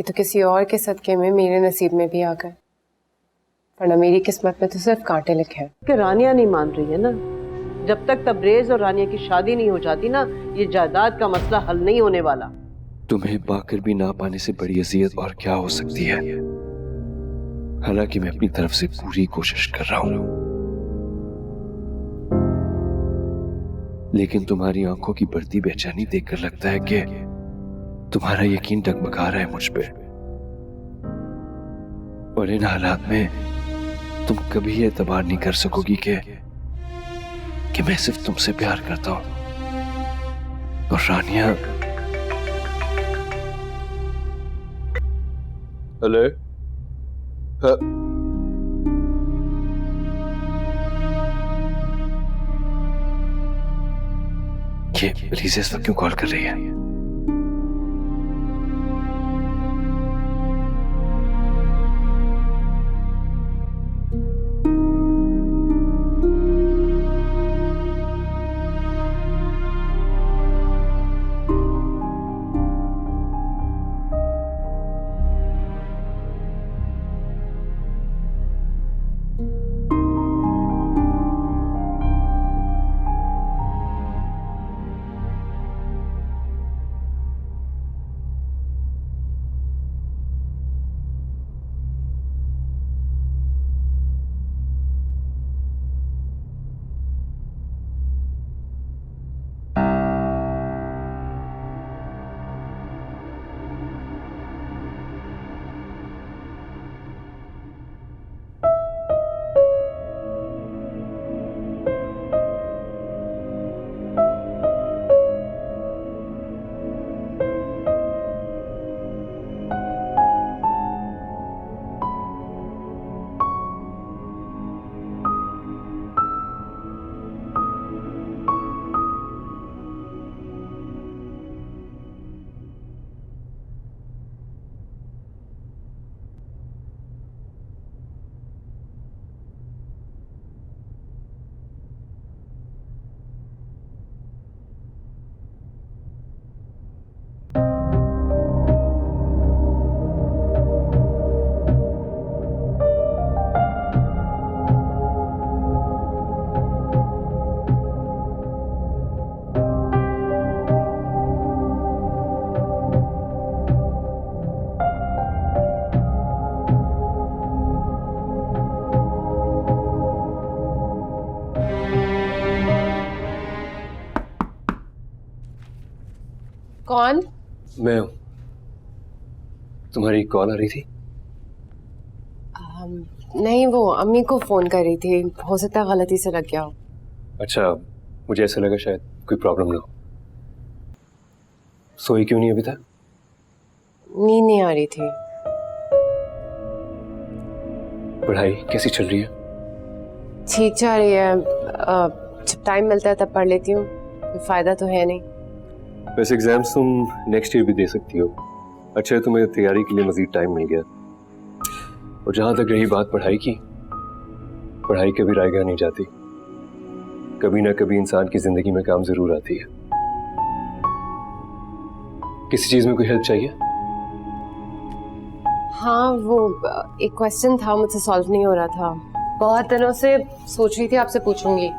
तो किसी और के सदके में मेरे नसीब में भी आ गए, वरना मेरी किस्मत में तो सिर्फ कांटे लिखे हैं। कि रानिया नहीं मान रही है ना, जब तक तबरेज और रानिया की शादी नहीं हो जाती ना, ये जायदाद का मसला हल नहीं होने वाला। तुम्हें पाकर भी ना पाने से बड़ी अजियत और क्या हो सकती है। हालांकि मैं अपनी तरफ से पूरी कोशिश कर रहा हूं, लेकिन तुम्हारी आंखों की बढ़ती बेचैनी देखकर लगता है कि तुम्हारा यकीन डगमगा रहा है मुझ पे। और इन हालात में तुम कभी ये एतबार नहीं कर सकोगी कि मैं सिर्फ तुमसे प्यार करता हूं। और रानिया, हेलो, ये रीज़ा इस वक्त क्यों कॉल कर रही है? कौन? मैं हूं। तुम्हारी कॉल आ रही थी? नहीं, वो अम्मी को फोन कर रही थी, हो सकता है गलती से लग गया हो। अच्छा, मुझे ऐसा लगा शायद कोई प्रॉब्लम ना हो। सोई क्यों नहीं अभी तक? नींद नहीं आ रही थी। पढ़ाई कैसी चल रही है? ठीक जा रही है, जब टाइम मिलता है तब पढ़ लेती हूँ, कोई फायदा तो है नहीं। वैसे एग्जाम्स तुम नेक्स्ट ईयर भी दे सकती हो। अच्छा है तुम्हें तैयारी के लिए मजीद टाइम मिल गया। और जहां तक रही बात पढ़ाई की, पढ़ाई कभी रायगा नहीं जाती, कभी ना कभी इंसान की जिंदगी में काम जरूर आती है। किसी चीज में कोई हेल्प चाहिए? हाँ, वो एक क्वेश्चन था, मुझसे सॉल्व नहीं हो रहा था, बहुत दिनों से सोच रही थी आपसे पूछूंगी।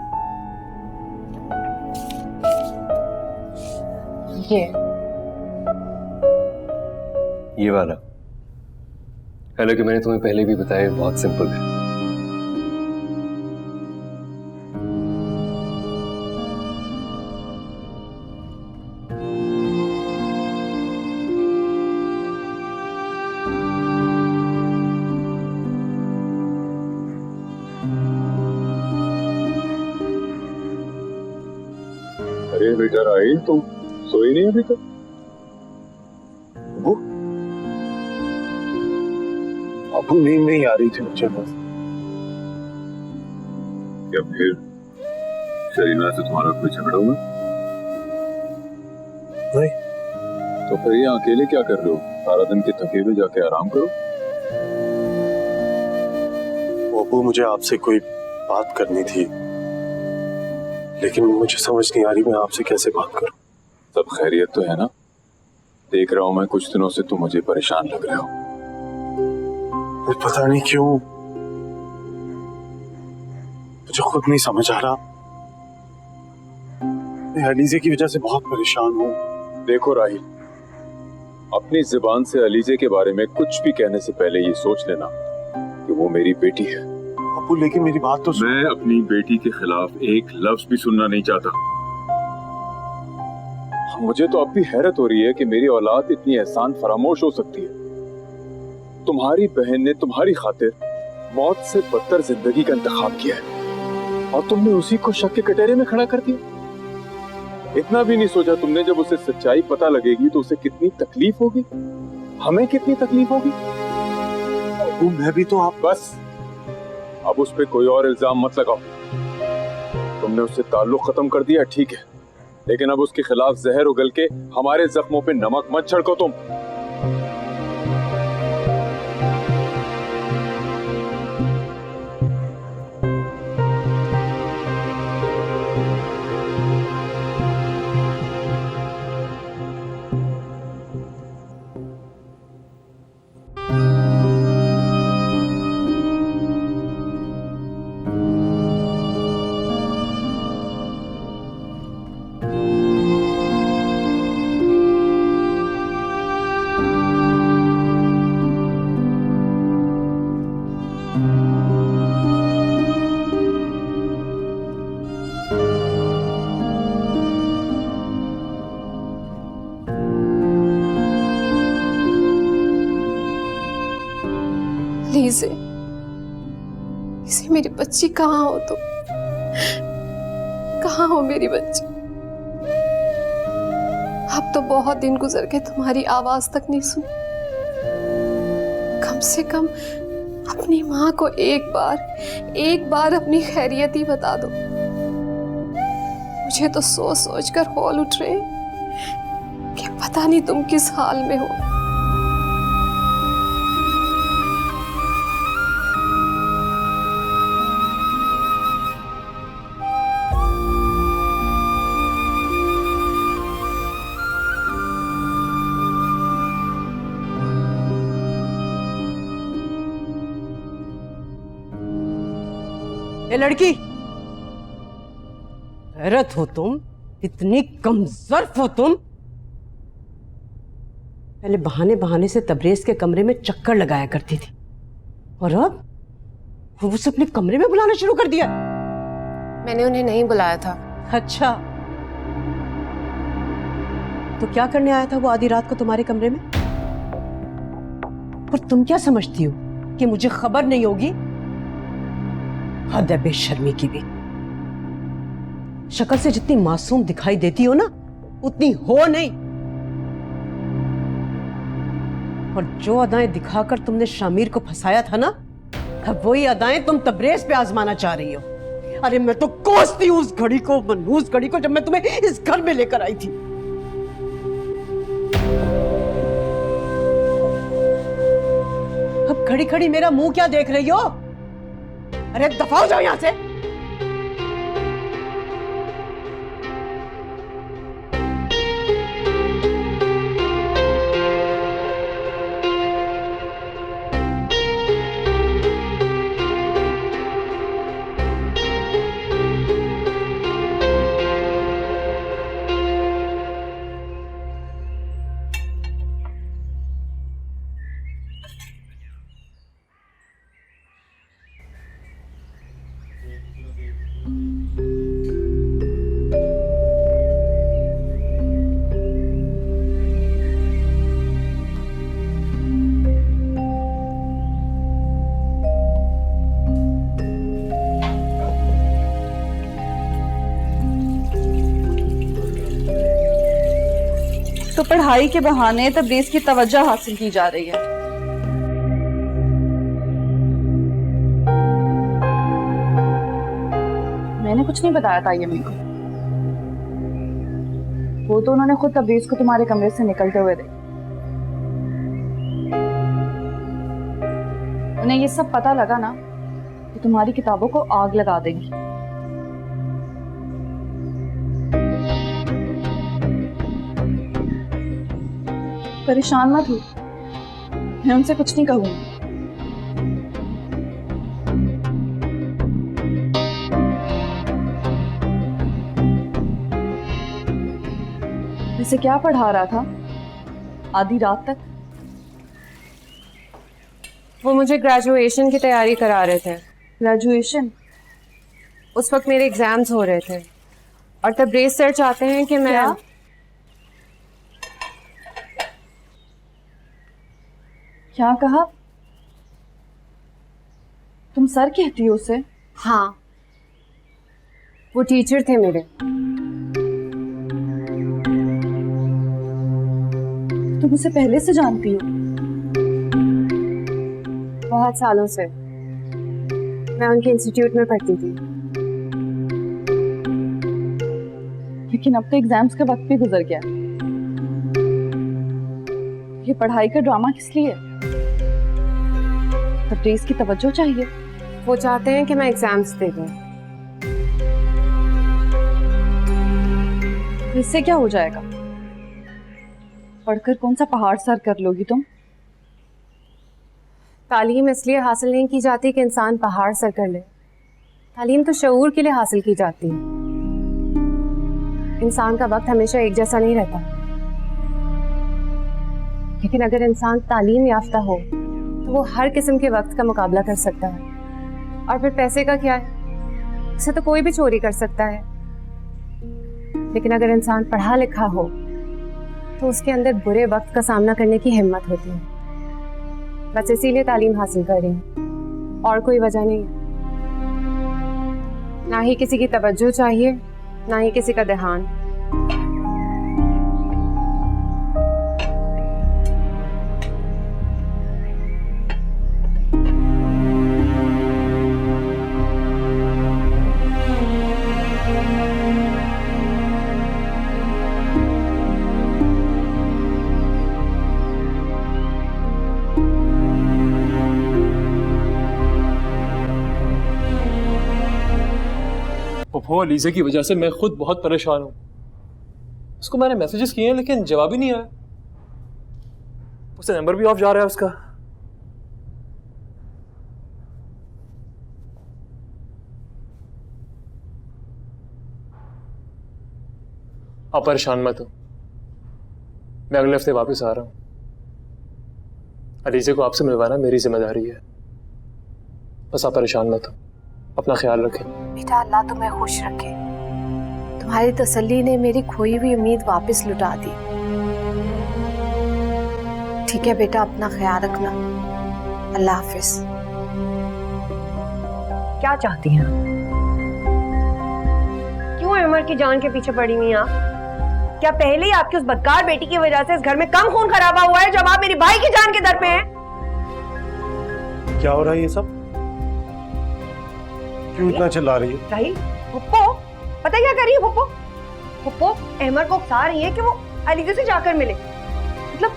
ये वाला, हालांकि मैंने तुम्हें पहले भी बताया, बहुत सिंपल है। अरे बेटा राहिल, तुम सोई नहीं अभी तक? अबू नींद नहीं आ रही थी मुझे बस। क्या फिर शरीना से तुम्हारा कोई झगड़ा हुआ? नहीं। तो फिर यहाँ अकेले क्या कर रहे हो? सारा दिन के थके हुए जाके आराम करो। अबू, मुझे आपसे कोई बात करनी थी, लेकिन मुझे समझ नहीं आ रही मैं आपसे कैसे बात करूं। सब खैरियत तो है ना? देख रहा हूं मैं कुछ दिनों से तुम मुझे परेशान लग रहे हो। मुझे पता नहीं क्यों, मुझे खुद नहीं समझ आ रहा। मैं अलीजे की वजह से बहुत परेशान हूँ। देखो राहिल, अपनी जुबान से अलीजे के बारे में कुछ भी कहने से पहले ये सोच लेना कि वो मेरी बेटी है। अबू लेकिन मेरी बात तो सुन। मैं अपनी बेटी के खिलाफ एक लफ्ज भी सुनना नहीं चाहता। मुझे तो अब भी हैरत हो रही है कि मेरी औलाद इतनी एहसान फरामोश हो सकती है। तुम्हारी बहन ने तुम्हारी खातिर मौत से बदतर जिंदगी का इंतखाब किया है और तुमने उसी को शक के कटहरे में खड़ा कर दिया। इतना भी नहीं सोचा तुमने जब उसे सच्चाई पता लगेगी तो उसे कितनी तकलीफ होगी, हमें कितनी तकलीफ होगी। अबू मैं भी तो आप बस अब उस पे कोई और इल्जाम मत लगाओ। तुमने उससे ताल्लुक खत्म कर दिया ठीक है, लेकिन अब उसके खिलाफ जहर उगल के हमारे जख्मों पे नमक मत छिड़को तुम। लीज़े, इसे मेरी बच्ची कहाँ हो तुम? कहाँ हो मेरी बच्ची? अब तो बहुत दिन गुजर के तुम्हारी आवाज तक नहीं सुनी। कम से कम अपनी माँ को एक बार अपनी खैरियत ही बता दो। मुझे तो सोच सोच कर हौल उठ रहे कि पता नहीं तुम किस हाल में हो। ए लड़की, गैरत हो तुम, इतनी कमजोर हो तुम। पहले बहाने बहाने से तबरेज के कमरे में चक्कर लगाया करती थी और अब वो उसे अपने कमरे में बुलाना शुरू कर दिया। मैंने उन्हें नहीं बुलाया था। अच्छा, तो क्या करने आया था वो आधी रात को तुम्हारे कमरे में? और तुम क्या समझती हो कि मुझे खबर नहीं होगी? हद है बेशर्मी की भी। शक्ल से जितनी मासूम दिखाई देती हो ना, उतनी हो नहीं। और जो अदाएं दिखाकर तुमने शामिर को फंसाया था ना, अब वही अदाएं तुम तबरेज पे आजमाना चाह रही हो। अरे मैं तो कोसती हूँ उस घड़ी को, मनहूस घड़ी को, जब मैं तुम्हें इस घर में लेकर आई थी। अब खड़ी खड़ी मेरा मुंह क्या देख रही हो? अरे दफा हो जाओ यहां से। तो पढ़ाई के बहाने तबरेज की तवज्जो हासिल की जा रही है। मैंने कुछ नहीं बताया था ये मेरे को। वो तो उन्होंने खुद तबरेज को तुम्हारे कमरे से निकलते हुए देखा। उन्हें ये सब पता लगा ना कि तुम्हारी किताबों को आग लगा देंगी। परेशान मत हो, मैं उनसे कुछ नहीं कहूंगी। वैसे क्या पढ़ा रहा था आधी रात तक? वो मुझे ग्रेजुएशन की तैयारी करा रहे थे। ग्रेजुएशन? उस वक्त मेरे एग्जाम्स हो रहे थे और तब्रेज़ सर चाहते हैं कि मैं क्या कहा? तुम सर कहती हो उसे? हाँ, वो टीचर थे मेरे। तुम उसे पहले से जानती हो? बहुत सालों से। मैं उनके इंस्टीट्यूट में पढ़ती थी। लेकिन अब तो एग्जाम्स का वक्त भी गुजर गया। ये पढ़ाई का ड्रामा किस लिए? तब्रेज़ की तवज्जो चाहिए। वो चाहते हैं कि मैं एग्जाम्स दे दूं। इससे क्या हो जाएगा? पढ़कर कौन सा पहाड़ सर कर लोगी तुम? तालीम इसलिए हासिल नहीं की जाती कि इंसान पहाड़ सर कर ले। तालीम तो शऊर के लिए हासिल की जाती है। इंसान का वक्त हमेशा एक जैसा नहीं रहता, लेकिन अगर इंसान तालीम याफ्ता हो तो वो हर किस्म के वक्त का मुकाबला कर सकता है। और फिर पैसे का क्या है, उसे तो कोई भी चोरी कर सकता है। लेकिन अगर इंसान पढ़ा लिखा हो तो उसके अंदर बुरे वक्त का सामना करने की हिम्मत होती है। बस इसीलिए तालीम हासिल कर रही हूँ, और कोई वजह नहीं है। ना ही किसी की तवज्जो चाहिए, ना ही किसी का ध्यान। वो अलीज़ा की वजह से मैं खुद बहुत परेशान हूँ। उसको मैंने मैसेजेस किए हैं लेकिन जवाब ही नहीं आया। उसका नंबर भी ऑफ जा रहा है उसका। आप परेशान मत हो, मैं अगले हफ्ते वापस आ रहा हूँ। अलीज़ा को आपसे मिलवाना मेरी जिम्मेदारी है। बस आप परेशान मत हो, अपना ख्याल रखें। बेटा, अल्लाह तुम्हें खुश रखे। तुम्हारी तसल्ली ने मेरी खोई हुई उम्मीद वापस लुटा दी। ठीक है बेटा, अपना ख्याल रखना। अल्लाह हाफिज। क्या चाहती हैं? क्यों अमर की जान के पीछे पड़ी हुई आप? क्या पहले ही आपकी उस बदकार बेटी की वजह से इस घर में कम खून खराबा हुआ है, जब आप मेरी भाई की जान के दर पे हैं? क्या हो रहा है ये सब? क्यों इतना चिल्ला रही है? राहिल, पुप्पो पता क्या कर रही है? पुप्पो अहमर को उकसा रही है कि वो अलीज़ा से जाकर मिले। मतलब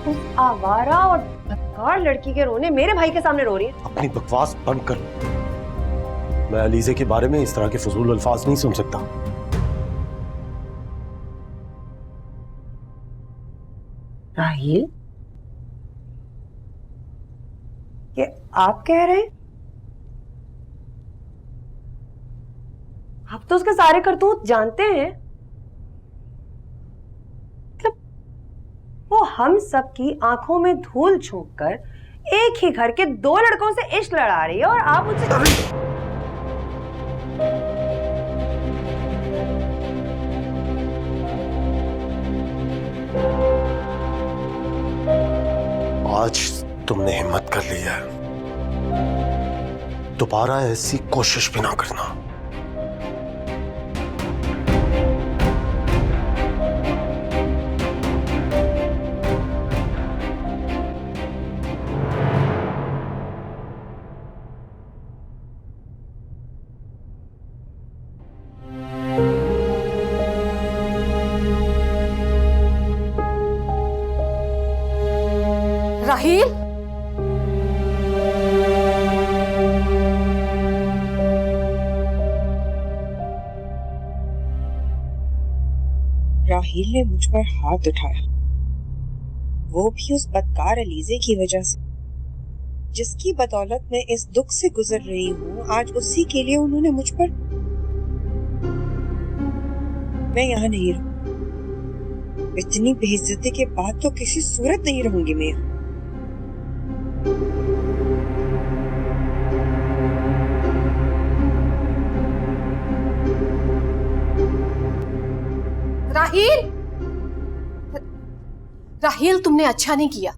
उस आवारा और बदकार लड़की के रोने मेरे भाई के सामने रो रही है। अपनी बकवास बंद कर। मैं अलीज़ा के बारे में इस तरह के फजूल अल्फाज नहीं सुन सकता। राहिल, ये आप कह रहे हैं? आप तो उसके सारे करतूत जानते हैं। मतलब वो हम सब की आंखों में धूल झोंक कर एक ही घर के दो लड़कों से इश्क लड़ा रही है और आप मुझसे आज तुमने हिम्मत कर ली है, दोबारा ऐसी कोशिश भी ना करना। राहिल, राहिल ने मुझ पर हाथ उठाया। वो भी उस बदकार अलीजे की वजह से, जिसकी बदौलत मैं इस दुख से गुजर रही हूँ। आज उसी के लिए उन्होंने मुझ पर। मैं यहाँ नहीं रहूंगी। इतनी बेइज्जती के बाद तो किसी सूरत नहीं रहूंगी मैं यहाँ। राहील, राहील तुमने अच्छा नहीं किया।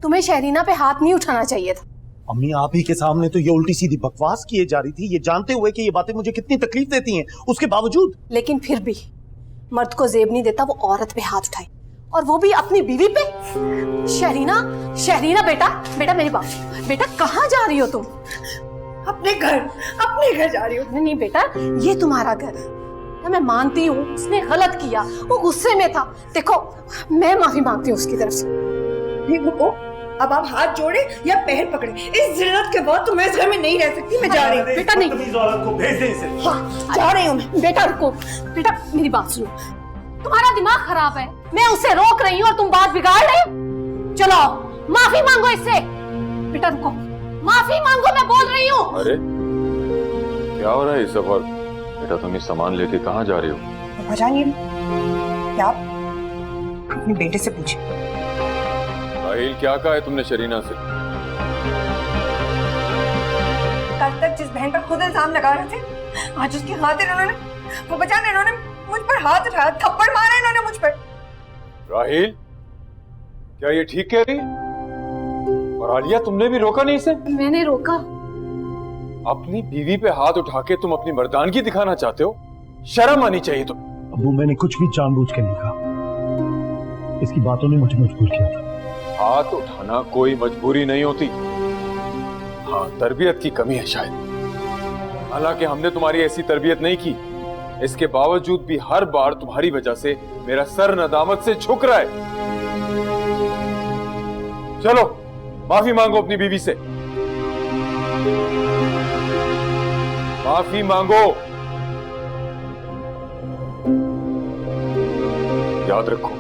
तुम्हें शहरीना पे हाथ नहीं उठाना चाहिए था। अम्मी आप ही के सामने तो ये उल्टी सीधी बकवास किए जा रही थी, ये जानते हुए कि ये बातें मुझे कितनी तकलीफ देती हैं, उसके बावजूद। लेकिन फिर भी मर्द को जेब नहीं देता वो औरत पे हाथ उठाए, और वो भी अपनी बीवी पे। शहरीना, शहरीना बेटा, बेटा मेरी बात, बेटा कहाँ जा रही हो तुम? अपने घर जा रही हूँ। नहीं बेटा, ये तुम्हारा घर है। मैं मानती हूँ उसने गलत किया, वो गुस्से में था। देखो मैं माफी मांगती हूँ उसकी तरफ से। नहीं रुको, अब आप हाथ जोड़े या पैर पकड़े, इस जिल्लत के बाद तो मैं इस घर में नहीं रह सकती। मैं जा रही हूँ। बेटा नहीं, औरत को भेज दे इसे। हाँ जा रही हूँ मैं। बेटा रुको, बेटा मेरी बात सुनो। तुम्हारा दिमाग खराब है, मैं उसे रोक रही हूँ और तुम बात बिगाड़ रहे हो। चलो माफी मांगो इससे। बेटा रुको, माफी मांगो, मैं बोल रही हूँ। अरे क्या हो रहा है इस वक्त? बेटा तुम ये सामान लेके कहाँ जा रही हो? पता नहीं क्या, अपने बेटे से पूछे। राहील क्या कहा है तुमने शरीना से? कल तक जिस बहन पर खुद इल्जाम लगा रहे थे, आज उसकी खातिर उन्होंने, वो बचाने इन्होंने मुझ पर हाथ उठाया, थप्पड़ मारा इन्होंने मुझ पर। राहील क्या ये ठीक कह रही? और आलिया तुमने भी रोका नहीं इसे? मैंने रोका। अपनी बीवी पे हाथ उठा के तुम अपनी मर्दानगी दिखाना चाहते हो? शर्म आनी चाहिए तुम। अबू मैंने कुछ भी जानबूझ के नहीं कहा, इसकी बातों ने मुझे मजबूर किया था। हाथ उठाना कोई मजबूरी नहीं होती, हाँ तरबियत की कमी है शायद। हालांकि हमने तुम्हारी ऐसी तरबियत नहीं की, इसके बावजूद भी हर बार तुम्हारी वजह से मेरा सर नदामत से झुक रहा है। चलो माफी मांगो अपनी बीवी से, माफी मांगो। याद रखो,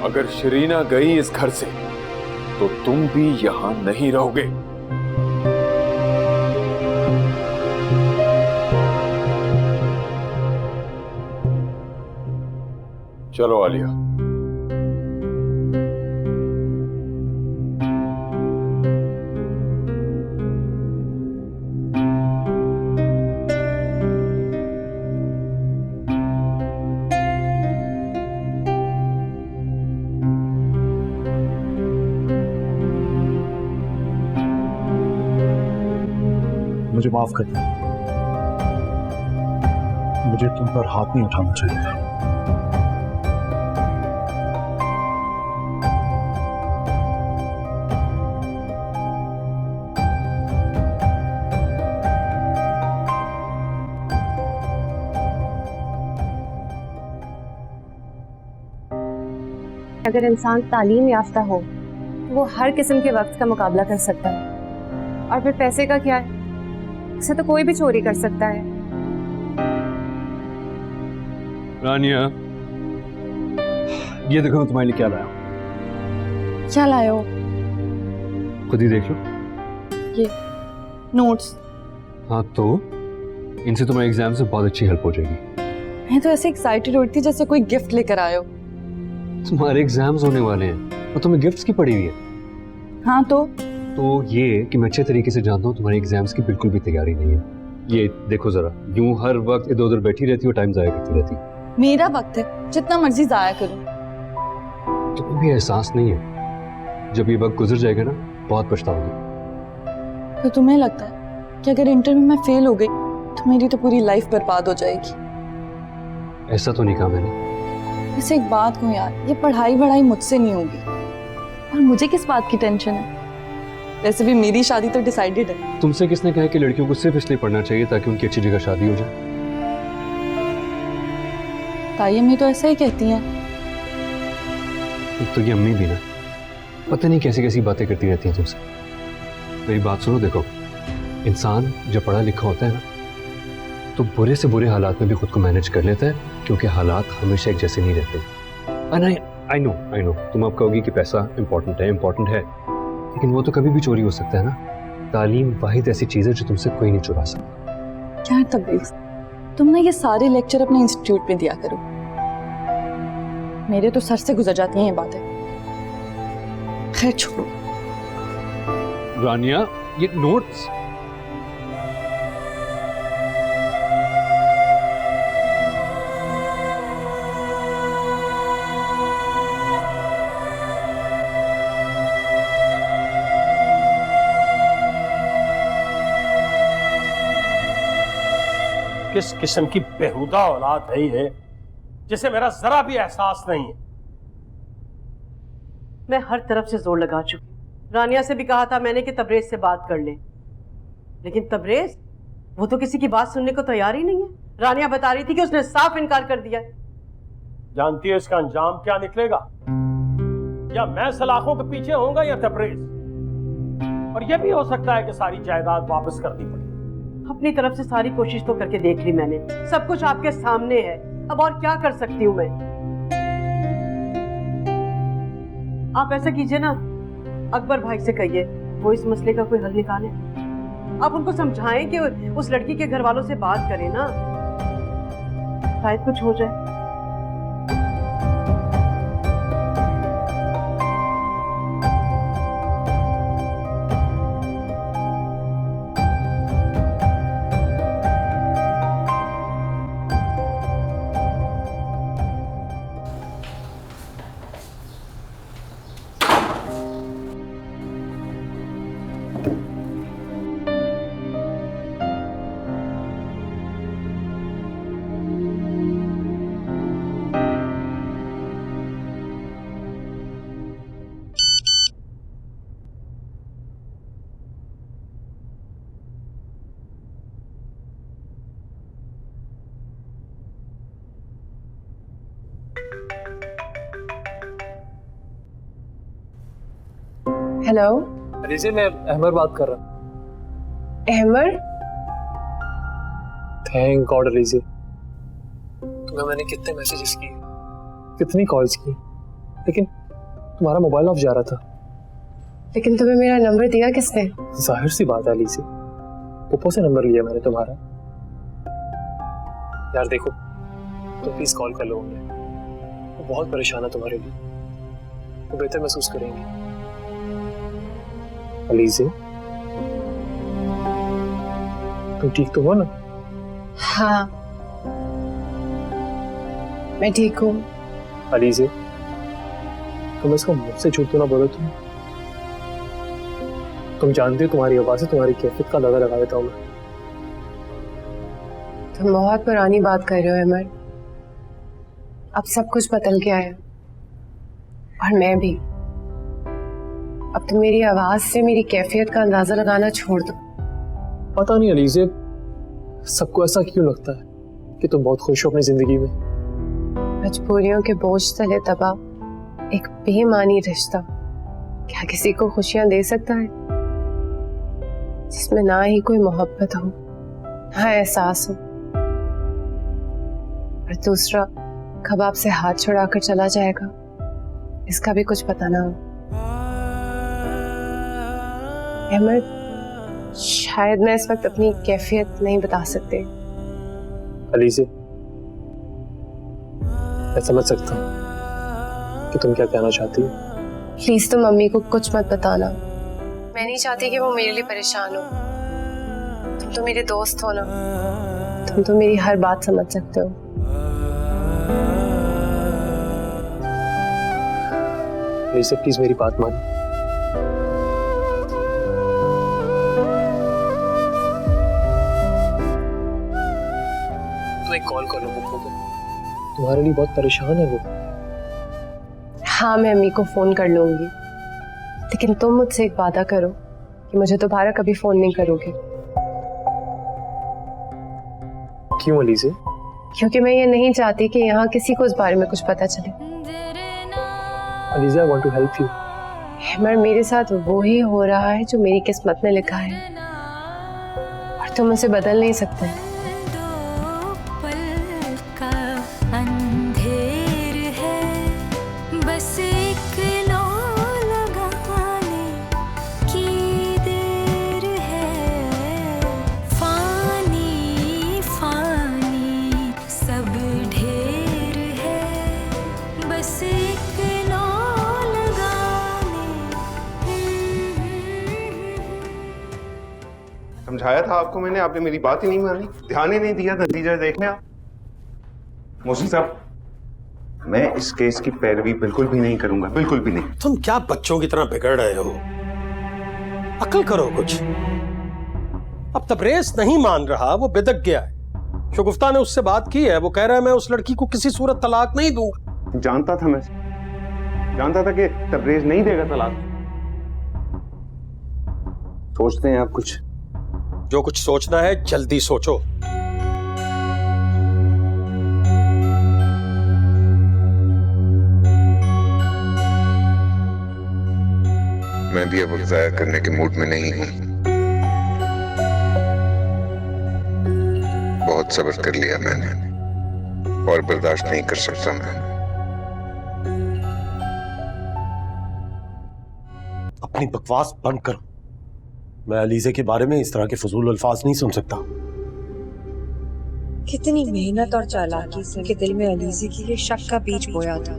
अगर शरीना गई इस घर से तो तुम भी यहां नहीं रहोगे। चलो आलिया। मुझे माफ कर दो, मुझे तुम पर हाथ नहीं उठाना चाहिए था। अगर इंसान तालीम याफ्ता हो तो वो हर किस्म के वक्त का मुकाबला कर सकता है। और फिर पैसे का क्या है, उसे तो कोई भी चोरी कर सकता है। रानिया, ये देखो मैं तुम्हारे लिए क्या लाया हूं। क्या लाए हो? खुद ही देख लो। ये नोट्स। हाँ तो इनसे तुम्हारे एग्जाम से बहुत अच्छी हेल्प हो जाएगी। मैं तो ऐसे एक्साइटेड हो रही थी जैसे कोई गिफ्ट लेकर आए हो। तुम्हारे एग्जाम्स होने वाले हैं और तुम्हें गिफ्ट्स की पड़ी हुई है। हाँ तो ये कि मैं अच्छे तरीके से जानता हूँ तुम्हारे एग्जाम्स की बिल्कुल भी तैयारी नहीं है। ये देखो जरा, यूं हर वक्त इधर उधर बैठी रहती हो, टाइम जाया करती रहती। मेरा वक्त है, जितना मर्जी जाया करूं। तुम्हें भी एहसास नहीं है, जब ये वक्त गुजर जाएगा ना बहुत पछताओगी। तो तुम्हें लगता है कि अगर इंटरव्यू में फेल हो गई तो मेरी तो पूरी लाइफ बर्बाद हो जाएगी? ऐसा तो नहीं कहा मैंने। वैसे एक बात कहूं यार, ये पढ़ाई वढ़ाई मुझसे नहीं होगी, और मुझे किस बात की टेंशन है? वैसे भी मेरी शादी तो डिसाइडेड है। तुमसे किसने कहा कि लड़कियों को सिर्फ इसलिए पढ़ना चाहिए ताकि उनकी अच्छी जगह शादी हो जाए? ताई अम्मी तो ऐसा ही कहती हैं। तो ये अम्मी भी ना पता नहीं कैसी कैसी बातें करती रहती हैं तुमसे। मेरी बात सुनो, देखो इंसान जब पढ़ा लिखा होता है ना तो बुरे से बुरे हालात में भी खुद को मैनेज कर लेता है, क्योंकि हालात हमेशा एक जैसे नहीं रहते। आई नो तुम अब कहोगी कि पैसा इम्पोर्टेंट है, लेकिन वो तो कभी भी चोरी हो सकता है ना। तालीम वाहिद ऐसी चीज है जो तुमसे कोई नहीं चुरा सकता। क्या तबरेज़, तुम ना ये सारे लेक्चर अपने इंस्टीट्यूट में दिया करो, मेरे तो सर से गुजर जाती हैं ये बातें। खैर छोड़ो। रानिया, ये नोट्स किस किस्म की बेहुदा औलाद है ये जिसे मेरा जरा भी एहसास नहीं है। मैं हर तरफ से जोर लगा चुकी, रानिया से भी कहा था मैंने कि तबरेज से बात कर ले, लेकिन तबरेज वो तो किसी की बात सुनने को तैयार ही नहीं है। रानिया बता रही थी कि उसने साफ इनकार कर दिया है। जानती है इसका अंजाम क्या निकलेगा? या मैं सलाखों के पीछे होऊंगा या तबरेज, और यह भी हो सकता है कि सारी जायदाद वापस करनी पड़े। अपनी तरफ से सारी कोशिश तो करके देख ली मैंने, सब कुछ आपके सामने है, अब और क्या कर सकती हूँ मैं। आप ऐसा कीजिए ना, अकबर भाई से कहिए वो इस मसले का कोई हल निकाले। आप उनको समझाएं कि उस लड़की के घर वालों से बात करें ना, शायद कुछ हो जाए। हेलो अलीज़े, मैं अहमद बात कर रहा हूँ। अहमद, थैंक गॉड अलीज़े, तुम्हें मैंने कितने मैसेजेस किए, कितनी कॉल्स की, लेकिन तुम्हारा मोबाइल ऑफ जा रहा था। लेकिन तुम्हें मेरा नंबर दिया किसने? जाहिर सी बात है अलीज़े, पप्पो से नंबर लिया मैंने तुम्हारा। यार देखो, तो प्लीज कॉल कर लो उन्हें, वो बहुत परेशान है तुम्हारे लिए, वो बेहतर महसूस करेंगे। अलीज़े, तुम ठीक तो हो ना? हाँ, मैं ठीक हूँ। अलीज़े, तुम इसको मुझसे झूठ तो ना बोलो। तुम जानती हो तुम्हारी आवाज से तुम्हारी कैफियत का अंदाजा लगा देता हूँ मैं। तुम बहुत पुरानी बात कर रहे हो अहमद, अब सब कुछ बदल गया है, और मैं भी। अब तुम मेरी आवाज से मेरी कैफियत का अंदाजा लगाना छोड़ दो। पता नहीं अलीज़े, सबको ऐसा क्यों लगता है कि तुम बहुत खुश हो अपनी जिंदगी में। मजबूरियों के बोझ तले दबा एक बेमानी रिश्ता क्या किसी को खुशियां दे सकता है, जिसमें ना ही कोई मोहब्बत हो, ना एहसास हो, और दूसरा कब आपसे हाथ छुड़ाकर चला जाएगा इसका भी कुछ पता ना हो। अहमद, शायद मैं इस वक्त अपनी कैफियत नहीं बता सकते। अलीज़े, मैं समझ सकता हूँ कि तुम क्या कहना चाहती हो। प्लीज तुम मम्मी को कुछ मत बताना, मैं नहीं चाहती कि वो मेरे लिए परेशान हो। तुम तो मेरे दोस्त हो ना, तुम तो मेरी हर बात समझ सकते हो। अलीज़े, प्लीज मेरी बात मानो। तुम एक कॉल कर लो पप्पू को, तुम्हारे लिए बहुत परेशान है वो। हाँ, मैं अम्मी को फोन कर लूंगी, लेकिन तुम मुझसे एक वादा करो कि मुझे दोबारा कभी फोन नहीं करोगे। क्यों अलीज़े? क्योंकि मैं ये नहीं चाहती कि यहाँ किसी को इस बारे में कुछ पता चले। Alizeh, I want to help you. Ahmed, मेरे साथ वो ही हो रहा है जो मेरी किस्मत में लिखा है, और तुम उसे बदल नहीं सकते। अंधेर है बस समझाया था आपको मैंने, आपने मेरी बात ही नहीं मानी, ध्यान ही नहीं दिया नतीजा देखने आप। मोहसिन साहब, मैं इस केस की पैरवी बिल्कुल भी नहीं करूंगा, बिल्कुल भी नहीं। तुम क्या बच्चों की तरह बिगड़ रहे हो? अक्ल करो कुछ। अब तबरेज नहीं मान रहा, वो बिदक गया है। शगुफ्ता ने उससे बात की है, वो कह रहा है मैं उस लड़की को किसी सूरत तलाक नहीं दूंगा। जानता था, मैं जानता था कि तबरेज नहीं देगा तलाक। सोचते हैं आप कुछ? जो कुछ सोचना है जल्दी सोचो। मैं भी अब वक्त जाया करने के मूड में नहीं हूं। बहुत सब्र कर लिया मैंने और बर्दाश्त नहीं कर सकता मैं। अपनी बकवास बंद करो। मैं अलीजे के बारे में इस तरह के फजूल अल्फाज नहीं सुन सकता। कितनी मेहनत और चालाकी से के दिल में अलीजे के लिए शक का बीज बोया था।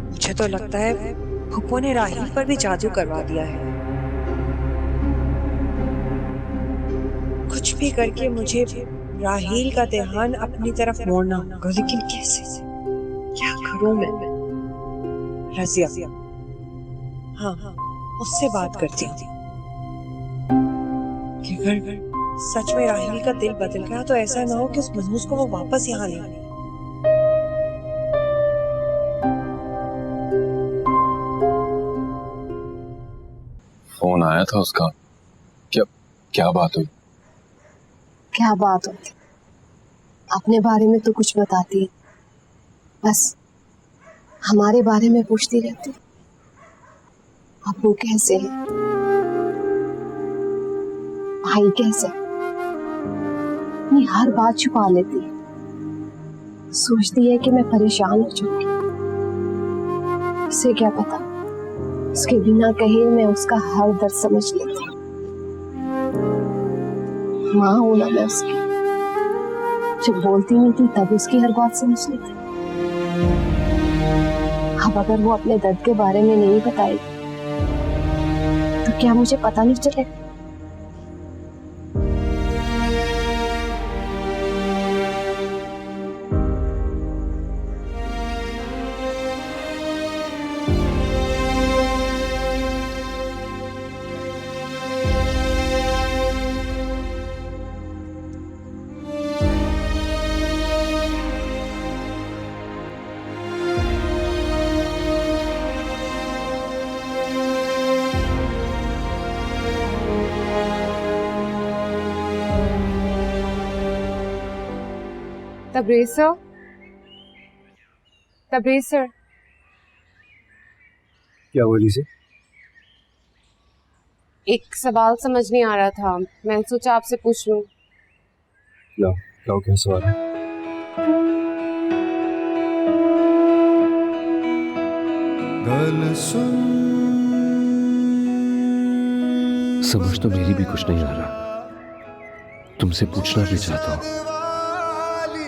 मुझे तो लगता है फूफो ने राहिल पर भी जादू करवा दिया है। कुछ भी करके मुझे राहिल का ध्यान अपनी तरफ मोड़ना होगा, लेकिन कैसे? क्या करूं मैं? रजिया, हाँ, उससे बात करती हूँ कि अगर सच में राहिल का दिल बदल गया तो ऐसा ना हो कि उस मनहूस को वो वापस यहाँ ले आए। फोन आया था उसका। क्या बात हुई? क्या बात होती, अपने बारे में तो कुछ बताती है, बस हमारे बारे में पूछती रहती। अबू कैसे है, भाई कैसे, ये हर बात छुपा लेती है। सोचती है कि मैं परेशान हो चुकी। उसे क्या पता, उसके बिना कहे मैं उसका हर दर्द समझ लेती। माँ हूं ना मैं उसकी, जब बोलती नहीं थी तब उसकी हर बात समझ लेती। अब अगर वो अपने दर्द के बारे में नहीं बताएगी तो क्या मुझे पता नहीं चलेगा? तबरेज सर, क्या हुआ लीजिए? एक सवाल समझ नहीं आ रहा था, मैंने सोचा आपसे पूछ लूं। लाओ क्या सवाल है? समझ तो मेरी भी कुछ नहीं आ रहा, तुमसे पूछना भी चाहता हूँ,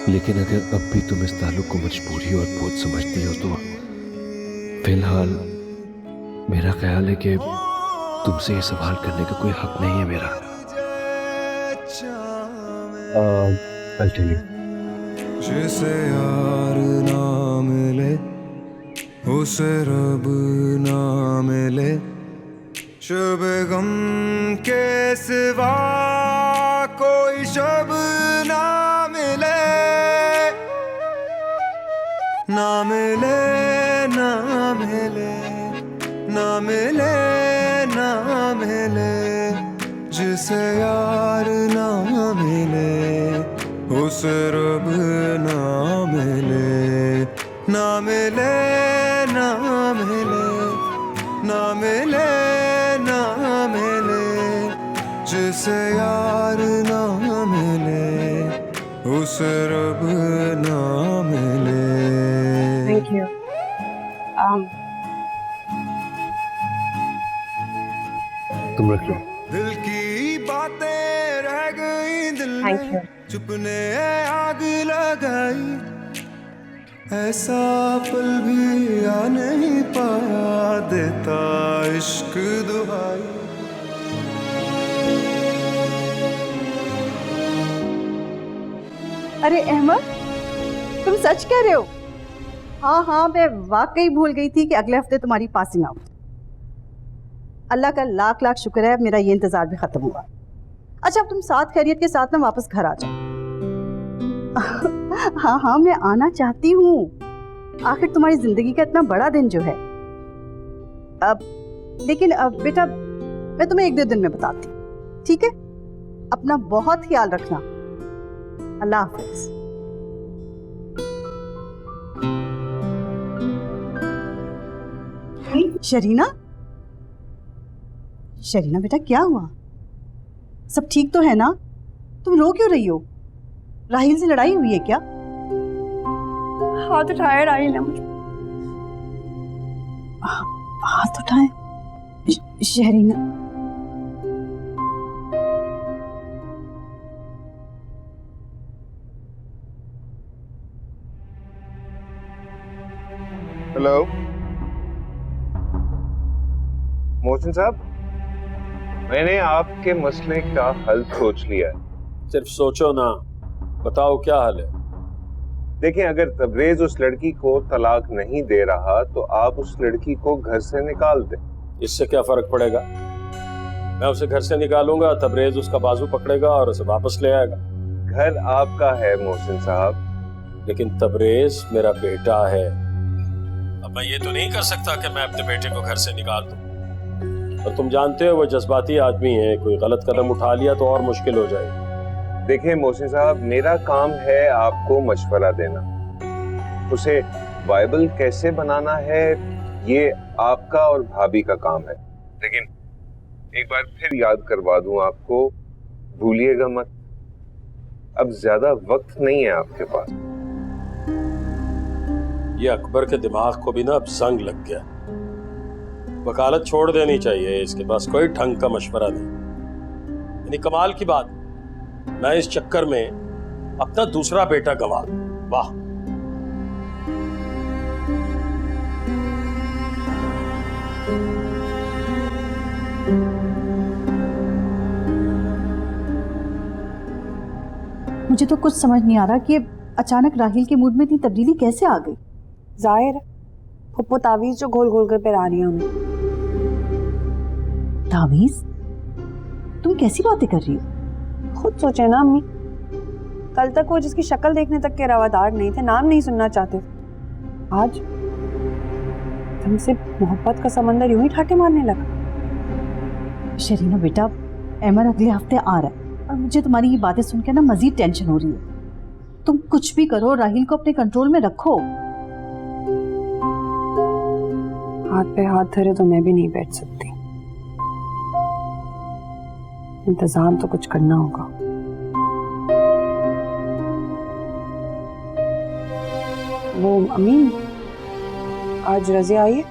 लेकिन अगर अब भी तुम इस ताल्लुक को मजबूरी और बोझ समझती हो तो फिलहाल मेरा ख्याल है कि तुमसे ये सवाल करने का कोई हक नहीं है मेरा। I'll tell you. जिसे यार ना मिले उसे रब ना मिले, शब गम के सिवा कोई शब ना मिले, ना मिले ना मिले ना मिले ना मिले, जिसे यार ना मिले उसे रब ना मिले, ना मिले ना मिले ना मिले ना मिले, जिसे यार ना मिले उसे रब ना मिले। Thank you. तुम रख लो। दिल की बातें रह गई दिल में, चुपने आग लगाई, ऐसा पल भी आ नहीं पाया, देता इश्क दुहाई। अरे अहमद, तुम सच कह रहे हो? हाँ हाँ, मैं वाकई भूल गई थी कि अगले हफ्ते तुम्हारी पासिंग आउट। अल्लाह का लाख लाख शुक्र है, मेरा ये इंतजार भी खत्म हुआ। अच्छा, अब तुम साथ खैरियत के साथ ना वापस घर आ जाओ। हाँ हाँ, मैं आना चाहती हूँ। आखिर तुम्हारी जिंदगी का इतना बड़ा दिन जो है। लेकिन बेटा, मैं तुम्हें 1-2 दिन में बताती हूँ, ठीक है? अपना बहुत ख्याल रखना। अल्लाह हाफिज। शरीना, शरीना बेटा, क्या हुआ? सब ठीक तो है ना? तुम रो क्यों रही हो? राहिल से लड़ाई हुई है क्या? हाथ उठाया राहिल ने मुझे। हाथ उठाए? शरीना, हेलो मोहसिन साहब, मैंने आपके मसले का हल सोच लिया है। सिर्फ सोचो ना, बताओ क्या हाल है? देखिए, अगर तबरेज उस लड़की को तलाक नहीं दे रहा तो आप उस लड़की को घर से निकाल दें। इससे क्या फर्क पड़ेगा? मैं उसे घर से निकालूंगा, तबरेज उसका बाजू पकड़ेगा और उसे वापस ले आएगा। घर आपका है मोहसिन साहब। लेकिन तबरेज मेरा बेटा है। अब मैं ये तो नहीं कर सकता कि मैं अपने बेटे को घर से निकाल दूं। और तुम जानते हो वो जज्बाती आदमी है, कोई गलत कदम उठा लिया तो और मुश्किल हो जाएगी। देखिए मोहसिन साहब, मेरा काम है आपको मशवरा देना। उसे वायबल कैसे बनाना है ये आपका और भाभी का काम है। लेकिन एक बार फिर याद करवा दूं आपको, भूलिएगा मत, अब ज्यादा वक्त नहीं है आपके पास। ये अकबर के दिमाग को भी ना अब जंग लग गया। वकालत छोड़ देनी चाहिए, इसके पास कोई ढंग का मशवरा नहीं। यानी कमाल की बात, मैं इस चक्कर में अपना दूसरा बेटा गंवा। वाह! मुझे तो कुछ समझ नहीं आ रहा कि अचानक राहिल के मूड में इतनी तब्दीली कैसे आ गई। जाहिर है फुप्पो तावीज जो घोल घोल कर पिला रही है हमें। तावीज? तुम कैसी बातें कर रही हो? खुद सोचे ना अम्मी, कल तक वो जिसकी शक्ल देखने तक के रवादार नहीं थे, नाम नहीं सुनना चाहते, आज तुमसे मोहब्बत का समंदर यूं ही ठाटे मारने लगा। शरीना बेटा, अहमद अगले हफ्ते आ रहा है और मुझे तुम्हारी ये बातें सुनकर ना मजीद टेंशन हो रही है। तुम कुछ भी करो, राहिल को अपने कंट्रोल में रखो। हाथ पे हाथ धरे तो मैं भी नहीं बैठ सकती, इंतजाम तो कुछ करना होगा। वो अमीन, आज रज़िया आई है?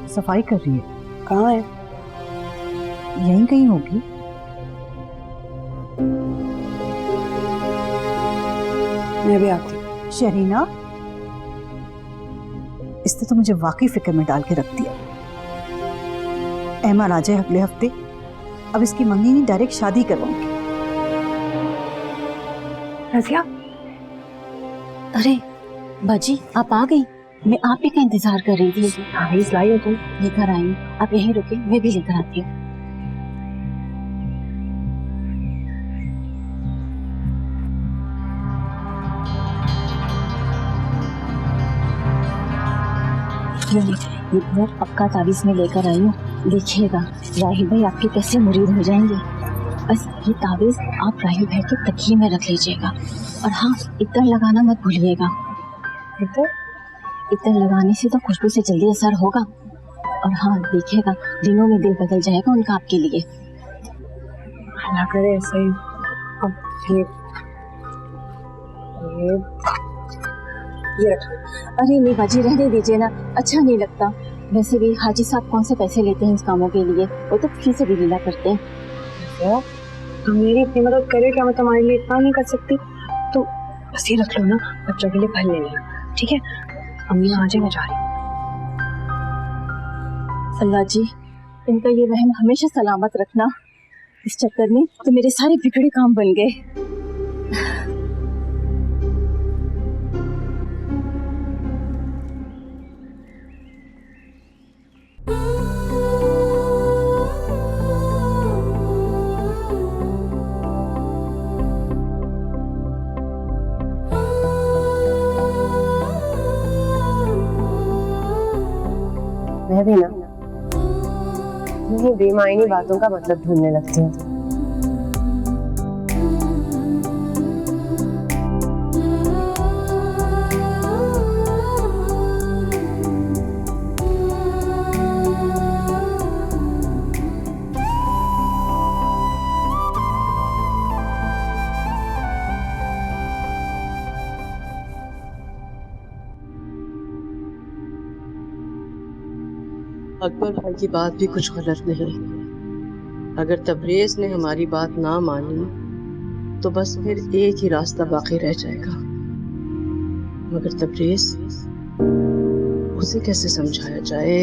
सफाई कर रही है। कहाँ है? यहीं कहीं होगी। मैं भी आती हूँ। शरीना, इसने तो मुझे वाकई फिक्र में डाल के रख दिया। अहमद आ जाए अगले हफ्ते, अब इसकी मंगनी नहीं, डायरेक्ट शादी करवाऊंगी। रज़िया, अरे बाजी, आप आ गई? मैं आप ही का इंतजार कर रही थी। तावीज़ लाई हो तुम? लेकर आई हूँ, आप यहीं रुके, मैं भी लेकर आती हूँ। ये पूरा पक्का तावीज़ में लेकर आई हूँ, देखिएगा राहिल भाई आपके कैसे मुरीद हो जाएंगे। बस ये तावीज़ आप राहिल भाई के तकिए में रख लीजिएगा, और हाँ, इत्र लगाना मत भूलिएगा। इत्र लगाने से तो खुशबू से जल्दी असर होगा, और हाँ देखिएगा दिनों में दिल बदल जाएगा उनका आपके लिए। अल्लाह करे ऐसा ही। अब ये रख। अरे नहीं बाजी, रहने दीजिए ना, अच्छा नहीं लगता। वैसे भी हाजी साहब कौन से पैसे लेते हैं इस कामों के लिए, वो तो फ्री से भी लीला करते हैं। तुम मेरी इतनी मदद करे, क्या मैं तुम्हारे लिए इतना नहीं कर सकती? तो बस ये रख लो ना, बच्चों के लिए फल ले लेना। ठीक है? अम्मी आ जाए, मैं जा रही हूँ। अल्लाह जी, इनका ये रहम हमेशा सलामत रखना। इस चक्कर में तो मेरे सारे बिगड़े काम बन गए। मैं भी ना यही बेमायनी बातों का मतलब ढूंढने लगती हूँ। अकबर भाई की बात भी कुछ गलत नहीं। अगर तबरेज ने हमारी बात ना मानी तो बस फिर एक ही रास्ता बाकी रह जाएगा। मगर तबरेज, उसे कैसे समझाया जाए?